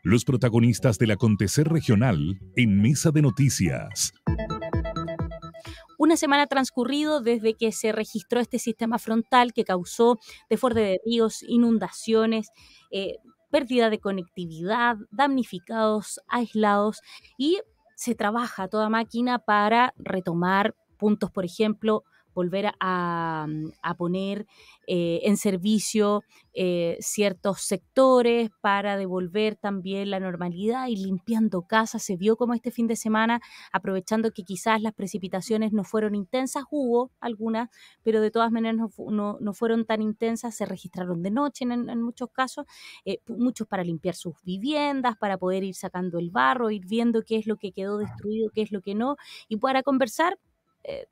Los protagonistas del acontecer regional en Mesa de Noticias. Una semana ha transcurrido desde que se registró este sistema frontal que causó desborde de ríos, inundaciones, pérdida de conectividad, damnificados, aislados, y se trabaja a toda máquina para retomar puntos, por ejemplo, volver a poner en servicio ciertos sectores para devolver también la normalidad y limpiando casas. Se vio como este fin de semana, aprovechando que quizás las precipitaciones no fueron intensas, hubo algunas, pero de todas maneras no fueron tan intensas, se registraron de noche en muchos casos, muchos para limpiar sus viviendas, para poder ir sacando el barro, ir viendo qué es lo que quedó destruido, qué es lo que no, y para conversar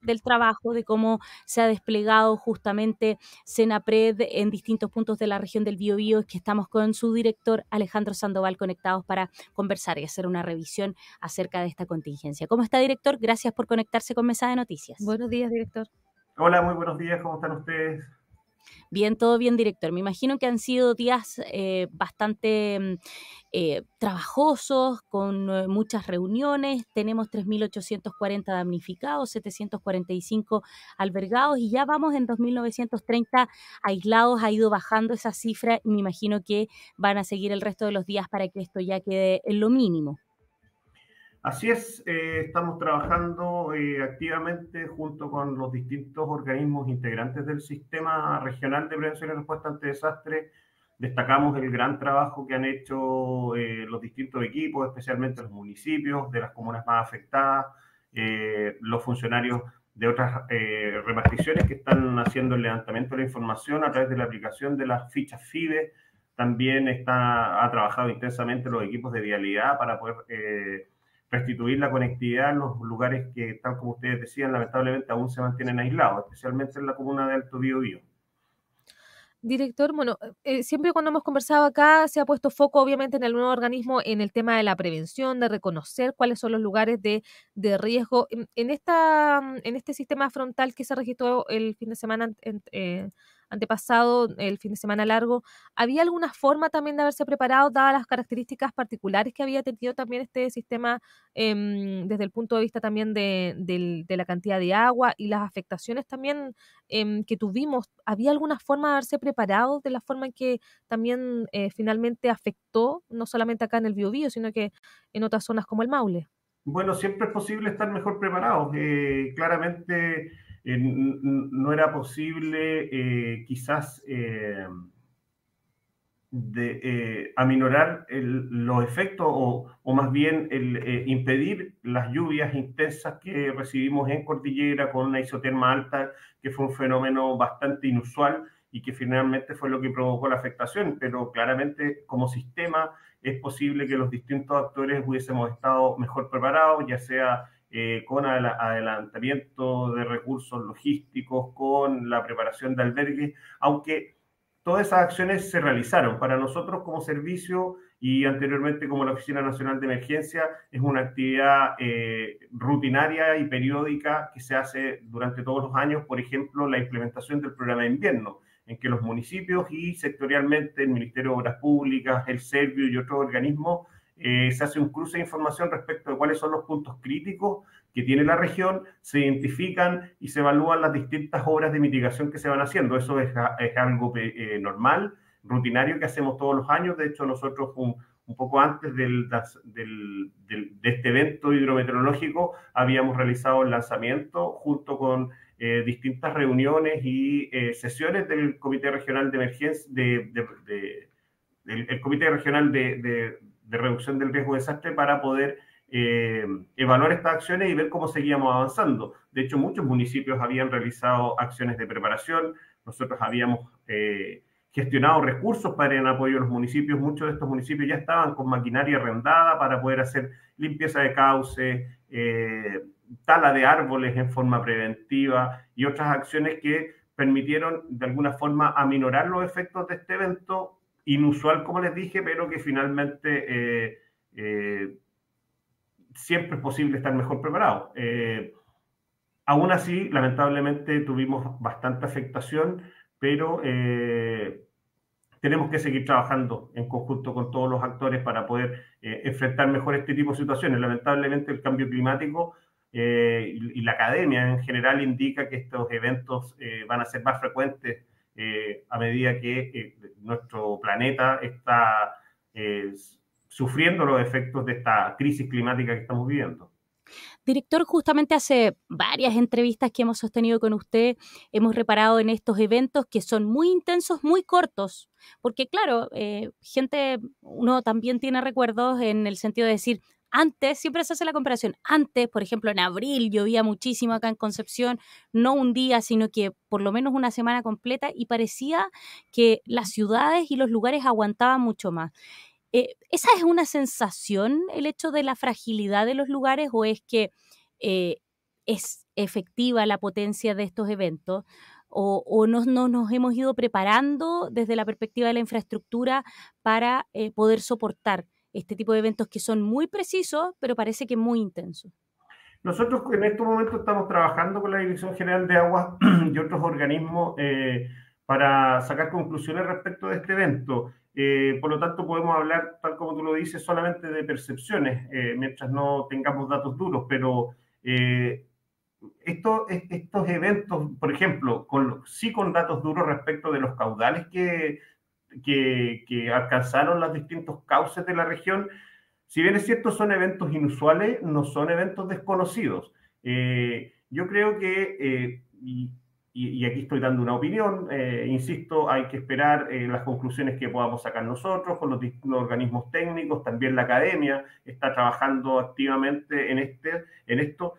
del trabajo, de cómo se ha desplegado justamente Senapred en distintos puntos de la región del Biobío. Es que estamos con su director Alejandro Sandoval conectados para conversar y hacer una revisión acerca de esta contingencia. ¿Cómo está, director? Gracias por conectarse con Mesa de Noticias. Buenos días, director. Hola, muy buenos días, ¿cómo están ustedes? Bien, todo bien, director. Me imagino que han sido días bastante trabajosos, con muchas reuniones. Tenemos 3.840 damnificados, 745 albergados y ya vamos en 2.930 aislados. Ha ido bajando esa cifra y me imagino que van a seguir el resto de los días para que esto ya quede en lo mínimo. Así es, estamos trabajando activamente junto con los distintos organismos integrantes del Sistema Regional de Prevención y Respuesta ante Desastres. Destacamos el gran trabajo que han hecho los distintos equipos, especialmente los municipios de las comunas más afectadas, los funcionarios de otras reparticiones que están haciendo el levantamiento de la información a través de la aplicación de las fichas FIDE. También ha trabajado intensamente los equipos de vialidad para poder restituir la conectividad en los lugares que, tal como ustedes decían, lamentablemente aún se mantienen aislados, especialmente en la comuna de Alto Biobío. Director, bueno, siempre cuando hemos conversado acá se ha puesto foco obviamente en el nuevo organismo en el tema de la prevención, de reconocer cuáles son los lugares de riesgo. En este sistema frontal que se registró el fin de semana antepasado, el fin de semana largo, ¿había alguna forma también de haberse preparado, dadas las características particulares que había tenido también este sistema desde el punto de vista también de la cantidad de agua y las afectaciones también que tuvimos? ¿Había alguna forma de haberse preparado de la forma en que también finalmente afectó, no solamente acá en el Biobío, sino que en otras zonas como el Maule? Bueno, siempre es posible estar mejor preparados. Claramente no era posible quizás aminorar los efectos o más bien impedir las lluvias intensas que recibimos en Cordillera con una isoterma alta, que fue un fenómeno bastante inusual y que finalmente fue lo que provocó la afectación. Pero claramente como sistema es posible que los distintos actores hubiésemos estado mejor preparados, ya sea con adelantamiento de recursos logísticos, con la preparación de albergues, aunque todas esas acciones se realizaron. Para nosotros como servicio y anteriormente como la Oficina Nacional de Emergencia, es una actividad rutinaria y periódica que se hace durante todos los años. Por ejemplo, la implementación del programa de invierno, en que los municipios y sectorialmente el Ministerio de Obras Públicas, el Servio y otros organismos se hace un cruce de información respecto de cuáles son los puntos críticos que tiene la región, se identifican y se evalúan las distintas obras de mitigación que se van haciendo. Eso es algo normal, rutinario, que hacemos todos los años. De hecho, nosotros un poco antes de este evento hidrometeorológico habíamos realizado el lanzamiento junto con distintas reuniones y sesiones del Comité Regional de Emergencia, el Comité Regional de Reducción del Riesgo de Desastre, para poder evaluar estas acciones y ver cómo seguíamos avanzando. De hecho, muchos municipios habían realizado acciones de preparación. Nosotros habíamos gestionado recursos para en apoyo a los municipios. Muchos de estos municipios ya estaban con maquinaria arrendada para poder hacer limpieza de cauces, tala de árboles en forma preventiva y otras acciones que permitieron de alguna forma aminorar los efectos de este evento inusual, como les dije, pero que finalmente siempre es posible estar mejor preparado. Aún así, lamentablemente tuvimos bastante afectación, pero tenemos que seguir trabajando en conjunto con todos los actores para poder enfrentar mejor este tipo de situaciones. Lamentablemente el cambio climático y la academia en general indica que estos eventos van a ser más frecuentes a medida que nuestro planeta está sufriendo los efectos de esta crisis climática que estamos viviendo. Director, justamente hace varias entrevistas que hemos sostenido con usted, hemos reparado en estos eventos que son muy intensos, muy cortos, porque claro, uno también tiene recuerdos en el sentido de decir, antes, siempre se hace la comparación, antes, por ejemplo, en abril llovía muchísimo acá en Concepción, no un día, sino que por lo menos una semana completa, y parecía que las ciudades y los lugares aguantaban mucho más. ¿Esa es una sensación, el hecho de la fragilidad de los lugares, o es que es efectiva la potencia de estos eventos? ¿O no nos hemos ido preparando desde la perspectiva de la infraestructura para poder soportar este tipo de eventos que son muy precisos, pero parece que muy intensos? Nosotros en estos momentos estamos trabajando con la Dirección General de Aguas y otros organismos para sacar conclusiones respecto de este evento. Por lo tanto, podemos hablar, tal como tú lo dices, solamente de percepciones, mientras no tengamos datos duros, pero estos eventos, por ejemplo, sí con datos duros respecto de los caudales que alcanzaron los distintos cauces de la región. Si bien es cierto, son eventos inusuales, no son eventos desconocidos. Yo creo que, y aquí estoy dando una opinión, insisto, hay que esperar las conclusiones que podamos sacar nosotros con los distintos organismos técnicos, también la academia está trabajando activamente en esto.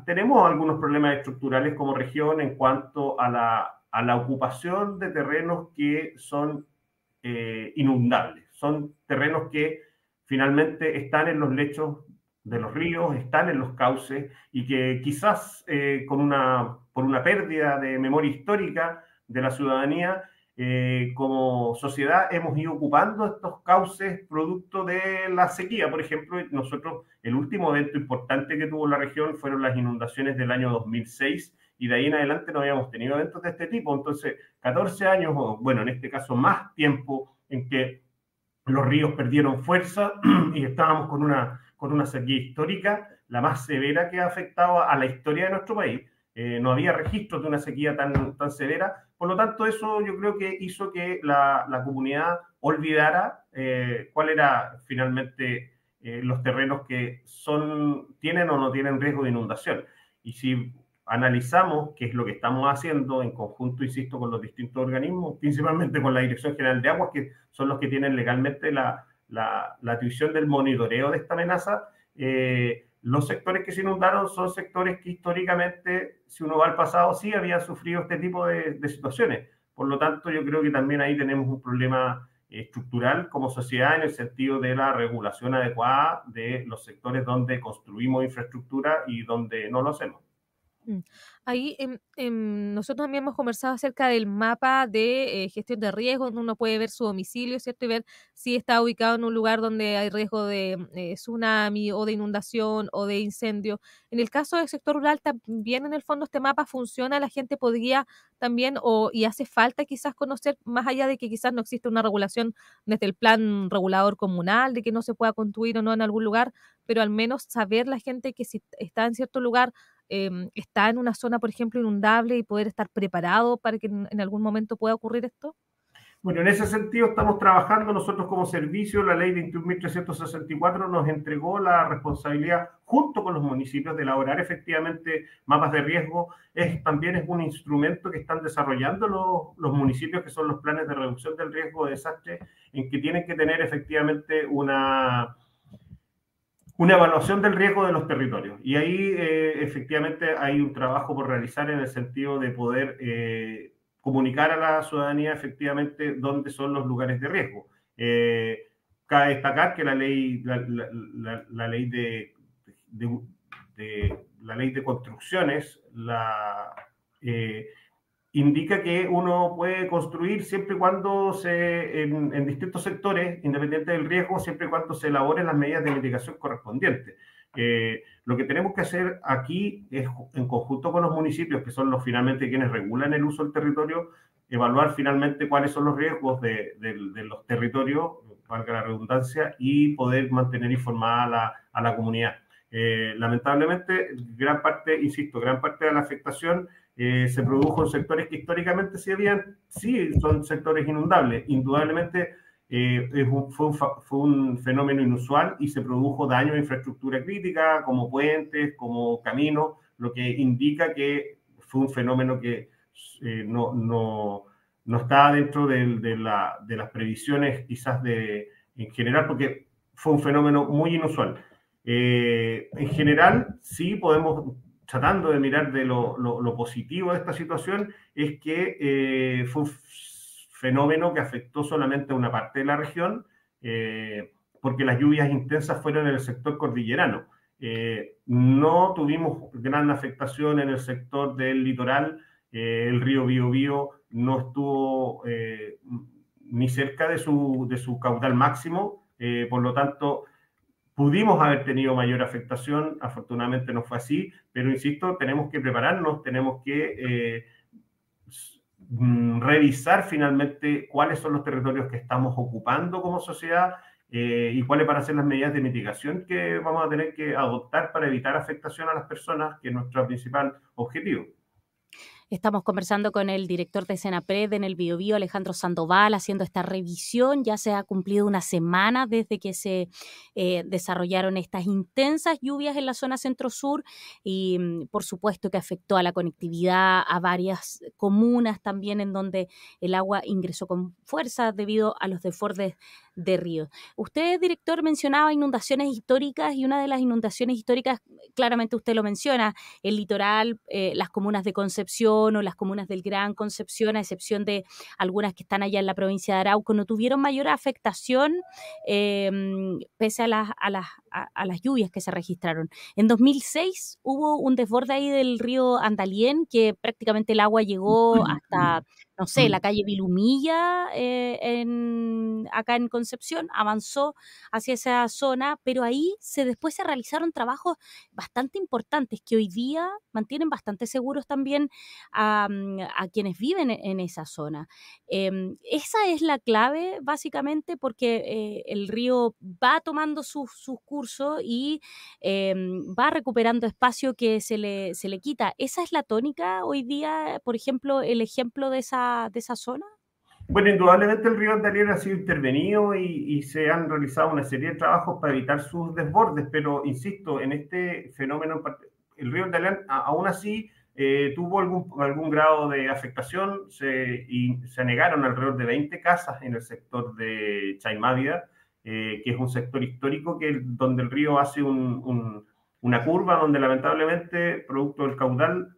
Tenemos algunos problemas estructurales como región en cuanto a la ocupación de terrenos que son inundables, son terrenos que finalmente están en los lechos de los ríos, están en los cauces y que quizás por una pérdida de memoria histórica de la ciudadanía, como sociedad hemos ido ocupando estos cauces producto de la sequía. Por ejemplo, nosotros, el último evento importante que tuvo la región fueron las inundaciones del año 2006 y de ahí en adelante no habíamos tenido eventos de este tipo. Entonces, 14 años, o bueno, en este caso más tiempo en que los ríos perdieron fuerza y estábamos con una sequía histórica, la más severa que ha afectado a la historia de nuestro país. No había registros de una sequía tan severa. Por lo tanto, eso yo creo que hizo que la comunidad olvidara cuál era finalmente los terrenos que tienen o no tienen riesgo de inundación. Y si analizamos qué es lo que estamos haciendo en conjunto, insisto, con los distintos organismos, principalmente con la Dirección General de Aguas, que son los que tienen legalmente la atribución del monitoreo de esta amenaza. Los sectores que se inundaron son sectores que históricamente, si uno va al pasado, sí habían sufrido este tipo de situaciones. Por lo tanto, yo creo que también ahí tenemos un problema estructural como sociedad en el sentido de la regulación adecuada de los sectores donde construimos infraestructura y donde no lo hacemos. Ahí nosotros también hemos conversado acerca del mapa de gestión de riesgo, donde uno puede ver su domicilio, ¿cierto? Y ver si está ubicado en un lugar donde hay riesgo de tsunami o de inundación o de incendio. En el caso del sector rural, también en el fondo este mapa funciona, la gente podría también, y hace falta quizás conocer, más allá de que quizás no existe una regulación desde el plan regulador comunal, de que no se pueda construir o no en algún lugar, pero al menos saber la gente que si está en cierto lugar, está en una zona, por ejemplo, inundable y poder estar preparado para que en algún momento pueda ocurrir esto? Bueno, en ese sentido estamos trabajando nosotros como servicio. La ley 21.364 nos entregó la responsabilidad, junto con los municipios, de elaborar efectivamente mapas de riesgo. También es un instrumento que están desarrollando los municipios, que son los planes de reducción del riesgo de desastre, en que tienen que tener efectivamente una evaluación del riesgo de los territorios. Y ahí efectivamente hay un trabajo por realizar en el sentido de poder comunicar a la ciudadanía efectivamente dónde son los lugares de riesgo. Cabe destacar que la ley de construcciones indica que uno puede construir siempre y cuando en distintos sectores, independiente del riesgo, siempre y cuando se elaboren las medidas de mitigación correspondientes. Lo que tenemos que hacer aquí es, en conjunto con los municipios, que son finalmente quienes regulan el uso del territorio, evaluar finalmente cuáles son los riesgos de los territorios, valga la redundancia, y poder mantener informada a la comunidad. Lamentablemente, gran parte de la afectación se produjo en sectores que históricamente sí son sectores inundables. Indudablemente fue un fenómeno inusual y se produjo daño a infraestructura crítica, como puentes, como caminos, lo que indica que fue un fenómeno que no está dentro de las previsiones quizás en general, porque fue un fenómeno muy inusual. En general, sí podemos, tratando de mirar de lo positivo de esta situación, es que fue un fenómeno que afectó solamente a una parte de la región, porque las lluvias intensas fueron en el sector cordillerano. No tuvimos gran afectación en el sector del litoral. El río Biobío no estuvo ni cerca de su caudal máximo, por lo tanto pudimos haber tenido mayor afectación. Afortunadamente no fue así, pero insisto, tenemos que prepararnos, tenemos que revisar finalmente cuáles son los territorios que estamos ocupando como sociedad y cuáles van a ser las medidas de mitigación que vamos a tener que adoptar para evitar afectación a las personas, que es nuestro principal objetivo. Estamos conversando con el director de Senapred en el Biobío, Alejandro Sandoval, haciendo esta revisión. Ya se ha cumplido una semana desde que se desarrollaron estas intensas lluvias en la zona centro-sur y por supuesto que afectó a la conectividad, a varias comunas también en donde el agua ingresó con fuerza debido a los desbordes de ríos. Usted, director, mencionaba inundaciones históricas y una de las inundaciones históricas, claramente usted lo menciona, el litoral, las comunas de Concepción o las comunas del Gran Concepción, a excepción de algunas que están allá en la provincia de Arauco, no tuvieron mayor afectación pese a las lluvias que se registraron. En 2006 hubo un desborde ahí del río Andalién, que prácticamente el agua llegó hasta, no sé, la calle Vilumilla, acá en Concepción, avanzó hacia esa zona, pero ahí después se realizaron trabajos bastante importantes que hoy día mantienen bastante seguros también a quienes viven en esa zona. Esa es la clave, básicamente, porque el río va tomando sus cursos y va recuperando espacio que se le quita. ¿Esa es la tónica hoy día, por ejemplo, el ejemplo de esa zona? Bueno, indudablemente el río Andalién ha sido intervenido y se han realizado una serie de trabajos para evitar sus desbordes, pero insisto, en este fenómeno, el río Andalién aún así tuvo algún grado de afectación y se anegaron alrededor de 20 casas en el sector de Chaimávida, que es un sector histórico donde el río hace una curva donde lamentablemente, producto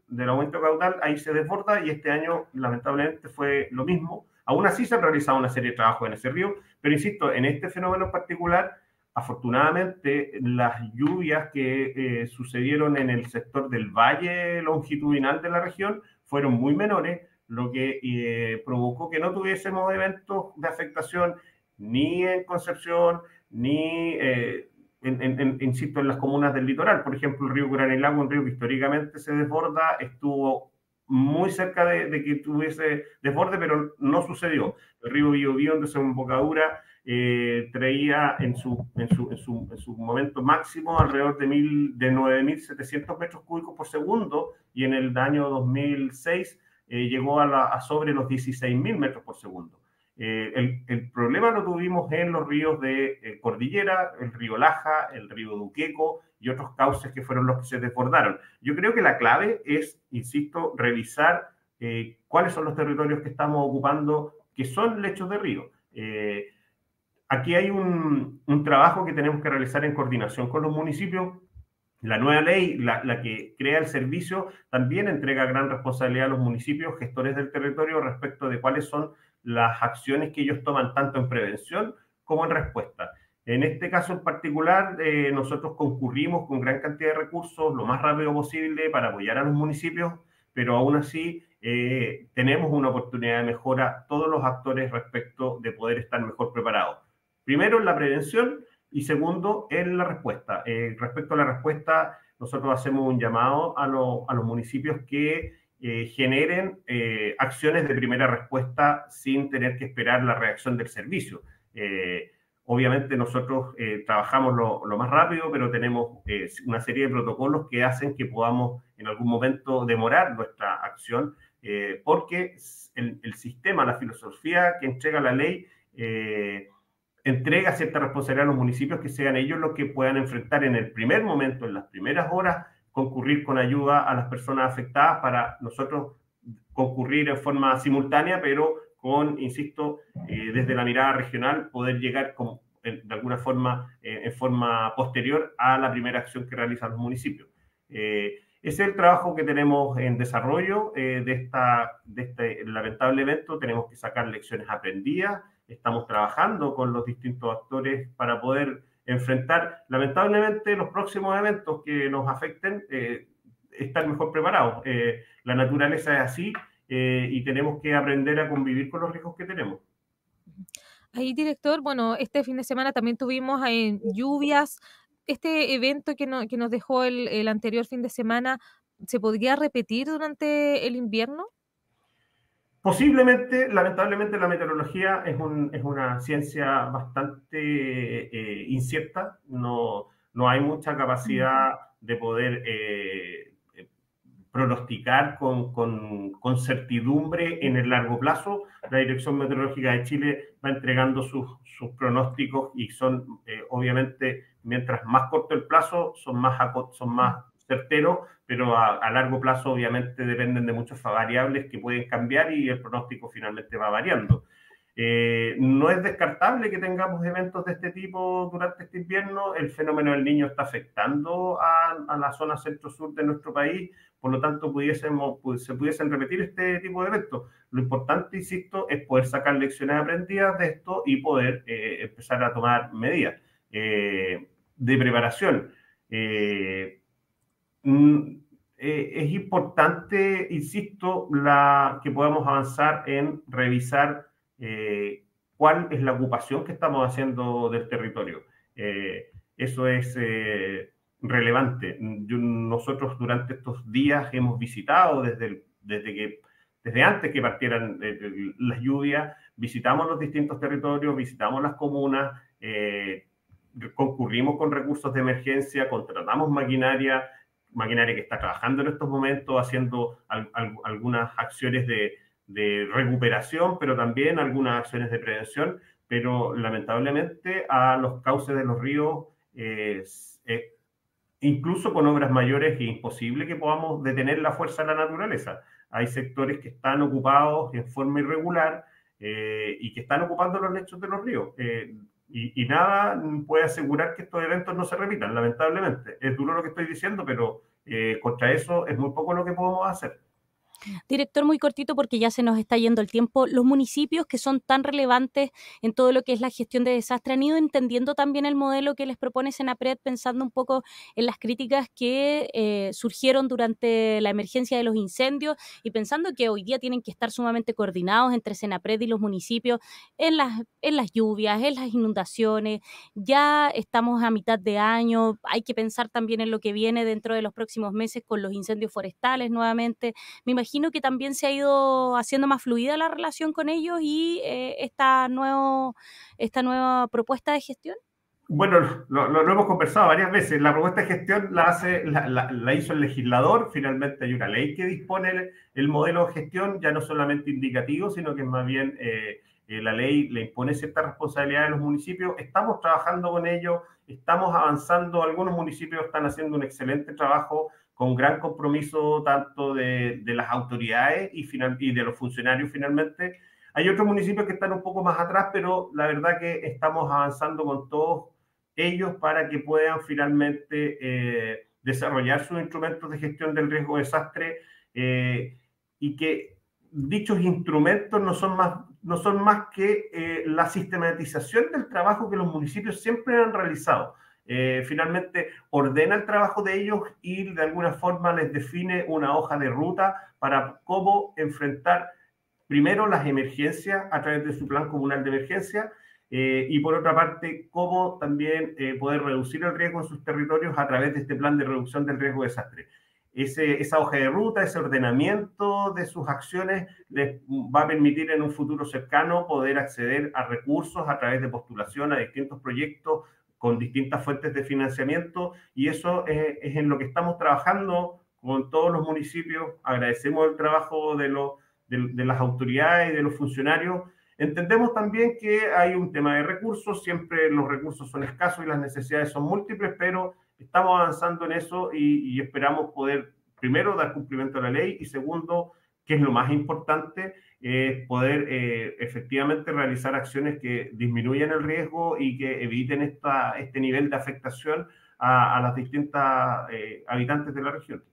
del aumento caudal, ahí se desborda y este año lamentablemente fue lo mismo. Aún así se han realizado una serie de trabajos en ese río, pero insisto, en este fenómeno en particular, afortunadamente las lluvias que sucedieron en el sector del valle longitudinal de la región fueron muy menores, lo que provocó que no tuviésemos eventos de afectación ni en Concepción, ni, insisto, en las comunas del litoral. Por ejemplo, el río Curanilagua, un río que históricamente se desborda, estuvo muy cerca de que tuviese desborde, pero no sucedió. El río Biobío, en desembocadura, traía en su momento máximo alrededor de 9.700 metros cúbicos por segundo, y en el año 2006 llegó a sobre los 16.000 metros por segundo. El problema lo tuvimos en los ríos de Cordillera, el río Laja, el río Duqueco y otros cauces que fueron los que se desbordaron. Yo creo que la clave es, insisto, revisar cuáles son los territorios que estamos ocupando, que son lechos de río. Aquí hay un trabajo que tenemos que realizar en coordinación con los municipios. La nueva ley, la que crea el servicio, también entrega gran responsabilidad a los municipios, gestores del territorio, respecto de cuáles son las acciones que ellos toman tanto en prevención como en respuesta. En este caso en particular, nosotros concurrimos con gran cantidad de recursos lo más rápido posible para apoyar a los municipios, pero aún así tenemos una oportunidad de mejora todos los actores respecto de poder estar mejor preparados. Primero en la prevención y segundo en la respuesta. Respecto a la respuesta, nosotros hacemos un llamado a los municipios que generen acciones de primera respuesta sin tener que esperar la reacción del servicio. Obviamente nosotros trabajamos lo más rápido, pero tenemos una serie de protocolos que hacen que podamos en algún momento demorar nuestra acción, porque el sistema, la filosofía que entrega la ley, entrega cierta responsabilidad a los municipios, que sean ellos los que puedan enfrentar en el primer momento, en las primeras horas, concurrir con ayuda a las personas afectadas para nosotros concurrir en forma simultánea, pero con, insisto, desde la mirada regional, poder llegar de alguna forma, en forma posterior a la primera acción que realizan los municipios. Ese es el trabajo que tenemos en desarrollo de este lamentable evento. Tenemos que sacar lecciones aprendidas. Estamos trabajando con los distintos actores para poder enfrentar, lamentablemente, los próximos eventos que nos afecten, estar mejor preparados. La naturaleza es así y tenemos que aprender a convivir con los riesgos que tenemos. Ahí, director, bueno, este fin de semana también tuvimos lluvias. Este evento que nos dejó el anterior fin de semana, ¿se podría repetir durante el invierno? Posiblemente, lamentablemente, la meteorología es una ciencia bastante incierta. No hay mucha capacidad de poder pronosticar con certidumbre en el largo plazo. La Dirección Meteorológica de Chile va entregando sus pronósticos y son, obviamente, mientras más corto el plazo, son más certeros, pero a largo plazo obviamente dependen de muchas variables que pueden cambiar y el pronóstico finalmente va variando. No es descartable que tengamos eventos de este tipo durante este invierno. El fenómeno del Niño está afectando a la zona centro-sur de nuestro país, por lo tanto se pudiesen repetir este tipo de eventos. Lo importante, insisto, es poder sacar lecciones aprendidas de esto y poder empezar a tomar medidas de preparación. Es importante, insisto, que podamos avanzar en revisar cuál es la ocupación que estamos haciendo del territorio. Eso es relevante. Nosotros durante estos días hemos visitado desde antes que partieran las lluvias, visitamos los distintos territorios, visitamos las comunas, concurrimos con recursos de emergencia, contratamos maquinaria que está trabajando en estos momentos, haciendo algunas acciones de recuperación, pero también algunas acciones de prevención, pero lamentablemente a los cauces de los ríos, incluso con obras mayores, es imposible que podamos detener la fuerza de la naturaleza. Hay sectores que están ocupados en forma irregular y que están ocupando los lechos de los ríos. Y nada puede asegurar que estos eventos no se repitan, lamentablemente. Es duro lo que estoy diciendo, pero contra eso es muy poco lo que podemos hacer. Director, muy cortito porque ya se nos está yendo el tiempo. Los municipios que son tan relevantes en todo lo que es la gestión de desastre han ido entendiendo también el modelo que les propone Senapred, pensando un poco en las críticas que surgieron durante la emergencia de los incendios y pensando que hoy día tienen que estar sumamente coordinados entre Senapred y los municipios en las lluvias, en las inundaciones. Ya estamos a mitad de año, hay que pensar también en lo que viene dentro de los próximos meses con los incendios forestales nuevamente. Me imagino que también se ha ido haciendo más fluida la relación con ellos y esta nueva propuesta de gestión. Bueno, lo hemos conversado varias veces. La propuesta de gestión la hizo el legislador. Finalmente hay una ley que dispone el modelo de gestión, ya no solamente indicativo, sino que más bien la ley le impone cierta responsabilidad a los municipios. Estamos trabajando con ellos, estamos avanzando. Algunos municipios están haciendo un excelente trabajo con gran compromiso tanto de las autoridades y de los funcionarios finalmente. Hay otros municipios que están un poco más atrás, pero la verdad que estamos avanzando con todos ellos para que puedan finalmente desarrollar sus instrumentos de gestión del riesgo de desastre y que dichos instrumentos no son más que la sistematización del trabajo que los municipios siempre han realizado. Finalmente ordena el trabajo de ellos y de alguna forma les define una hoja de ruta para cómo enfrentar primero las emergencias a través de su plan comunal de emergencia y por otra parte cómo también poder reducir el riesgo en sus territorios a través de este plan de reducción del riesgo de desastre. esa hoja de ruta, ese ordenamiento de sus acciones les va a permitir en un futuro cercano poder acceder a recursos a través de postulación a distintos proyectos con distintas fuentes de financiamiento, y eso es en lo que estamos trabajando con todos los municipios. Agradecemos el trabajo de las autoridades y de los funcionarios. Entendemos también que hay un tema de recursos, siempre los recursos son escasos y las necesidades son múltiples, pero estamos avanzando en eso y esperamos poder, primero, dar cumplimiento a la ley, y segundo, que es lo más importante, poder efectivamente realizar acciones que disminuyan el riesgo y que eviten este nivel de afectación a las distintas habitantes de la región.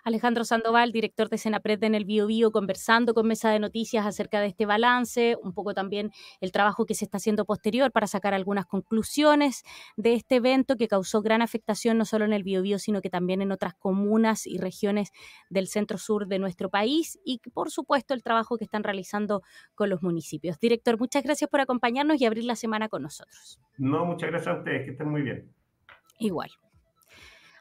Alejandro Sandoval, director de Senapred en el Biobío, conversando con Mesa de Noticias acerca de este balance, un poco también el trabajo que se está haciendo posterior para sacar algunas conclusiones de este evento que causó gran afectación no solo en el Biobío, sino que también en otras comunas y regiones del centro-sur de nuestro país, y por supuesto el trabajo que están realizando con los municipios. Director, muchas gracias por acompañarnos y abrir la semana con nosotros. No, muchas gracias a ustedes, que estén muy bien. Igual.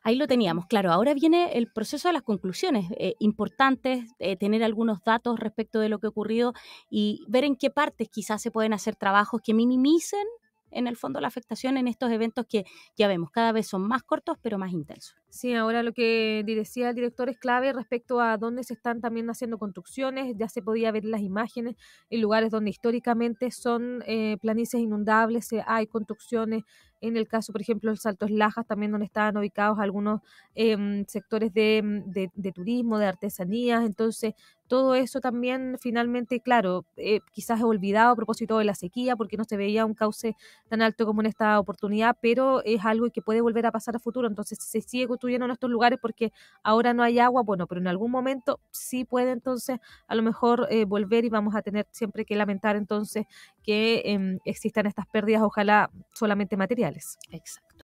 Ahí lo teníamos, claro. Ahora viene el proceso de las conclusiones. Importantes tener algunos datos respecto de lo que ocurrió y ver en qué partes quizás se pueden hacer trabajos que minimicen en el fondo la afectación en estos eventos que ya vemos cada vez son más cortos pero más intensos. Sí, ahora lo que decía el director es clave respecto a dónde se están también haciendo construcciones. Ya se podía ver las imágenes en lugares donde históricamente son planicies inundables, hay construcciones. En el caso, por ejemplo, del Saltos Lajas, también donde estaban ubicados algunos sectores de turismo, de artesanías. Entonces, todo eso también finalmente, claro, quizás es olvidado a propósito de la sequía porque no se veía un cauce tan alto como en esta oportunidad, pero es algo que puede volver a pasar a futuro. Entonces, se sigue construyendo en estos lugares porque ahora no hay agua, bueno, pero en algún momento sí puede entonces a lo mejor volver, y vamos a tener siempre que lamentar entonces que existan estas pérdidas, ojalá solamente materiales. Exacto.